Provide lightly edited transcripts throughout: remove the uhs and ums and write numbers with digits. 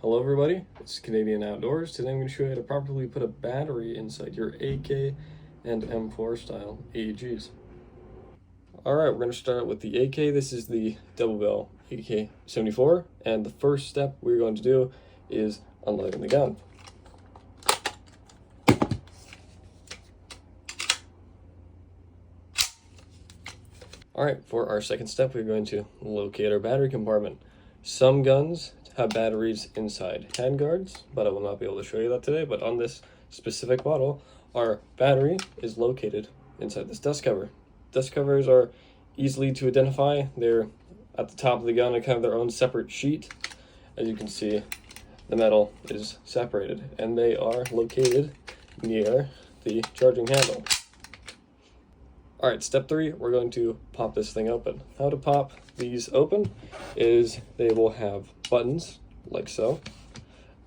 Hello everybody, it's Canadian Outdoors. Today I'm going to show you how to properly put a battery inside your AK and M4 style AEGs. Alright, we're going to start with the AK. This is the double barrel AK-74, and the first step we're going to do is unloading the gun. Alright, for our second step we're going to locate our battery compartment. Some guns have batteries inside handguards, but I will not be able to show you that today. But on this specific model, our battery is located inside this dust cover. Dust covers are easily to identify. They're at the top of the gun and kind of their own separate sheet. As you can see, the metal is separated, and they are located near the charging handle. Alright, step 3, we're going to pop this thing open. How to pop these open is they will have buttons, like so,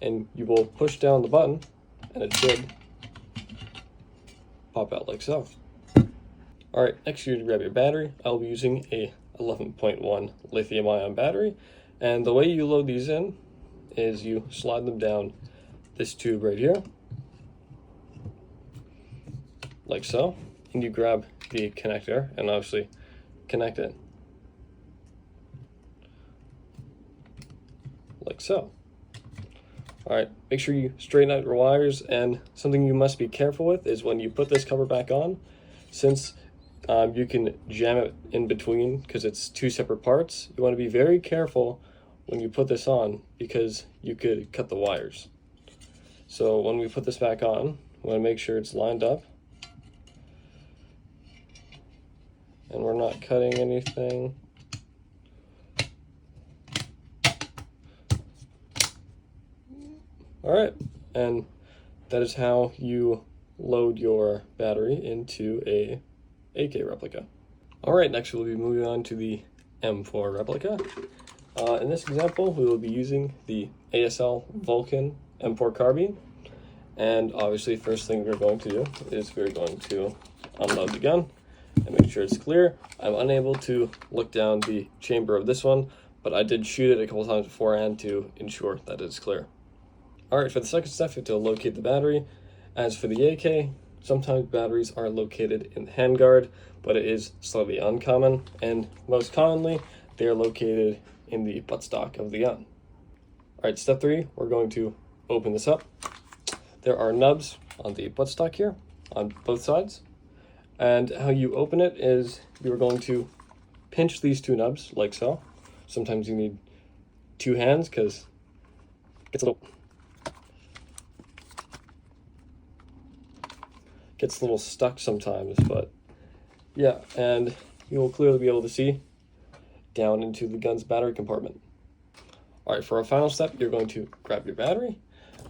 and you will push down the button, and it should pop out like so. Alright, next you grab your battery. I'll be using a 11.1 lithium-ion battery, and the way you load these in is you slide them down this tube right here, like so, and you grab the connector and obviously connect it like so. Alright, make sure you straighten out your wires, and something you must be careful with is when you put this cover back on, since you can jam it in between because it's two separate parts, you want to be very careful when you put this on because you could cut the wires. So when we put this back on, we want to make sure it's lined up and we're not cutting anything. Alright, and that is how you load your battery into a AK replica. Alright, next we'll be moving on to the M4 replica. In this example, we will be using the ASL Vulcan M4 carbine. And obviously, first thing we're going to do is we're going to unload the gun and make sure it's clear. I'm unable to look down the chamber of this one, but I did shoot it a couple times beforehand to ensure that it's clear. Alright, for the second step, you have to locate the battery. As for the AK, sometimes batteries are located in the handguard, but it is slightly uncommon, and most commonly, they are located in the buttstock of the gun. Alright, step 3, we're going to open this up. There are nubs on the buttstock here, on both sides. And how you open it is you're going to pinch these two nubs, like so. Sometimes you need two hands because it gets a little stuck sometimes, but yeah, and you'll clearly be able to see down into the gun's battery compartment. Alright, for our final step, you're going to grab your battery.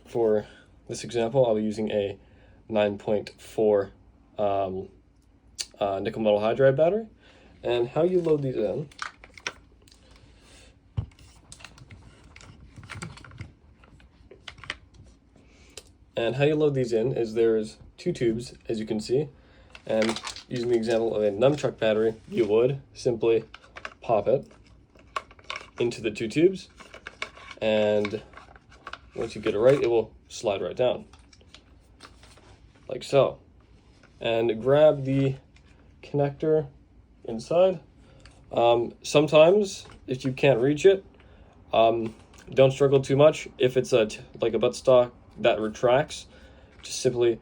For this example, I'll be using a 9.4 nickel metal hydride battery. And how you load these in is there's two tubes, as you can see, and using the example of a nunchuck battery, you would simply pop it into the two tubes, and once you get it right, it will slide right down like so. And grab the connector inside. Sometimes if you can't reach it, don't struggle too much. If it's like a buttstock that retracts, just simply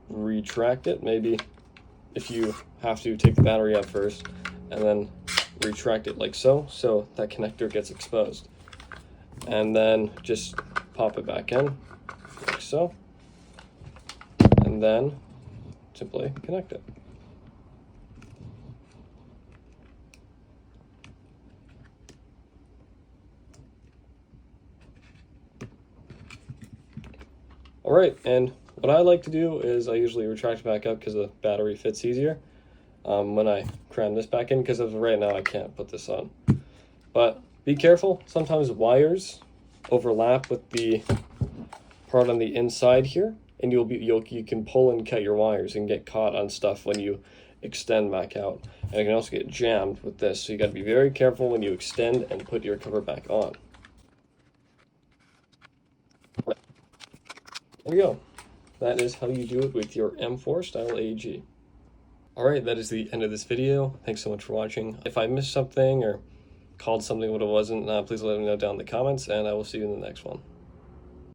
retract it. Maybe if you have to, take the battery out first and then retract it like so, so that connector gets exposed, and then just pop it back in like so, and then simply connect it. Alright, and what I like to do is I usually retract it back up because the battery fits easier when I cram this back in, because as of right now I can't put this on. But be careful, sometimes wires overlap with the part on the inside here, and you can pull and cut your wires and get caught on stuff when you extend back out. And it can also get jammed with this, so you got to be very careful when you extend and put your cover back on. There we go. That is how you do it with your M4 style AEG. Alright, that is the end of this video. Thanks so much for watching. If I missed something or called something what it wasn't, please let me know down in the comments, and I will see you in the next one.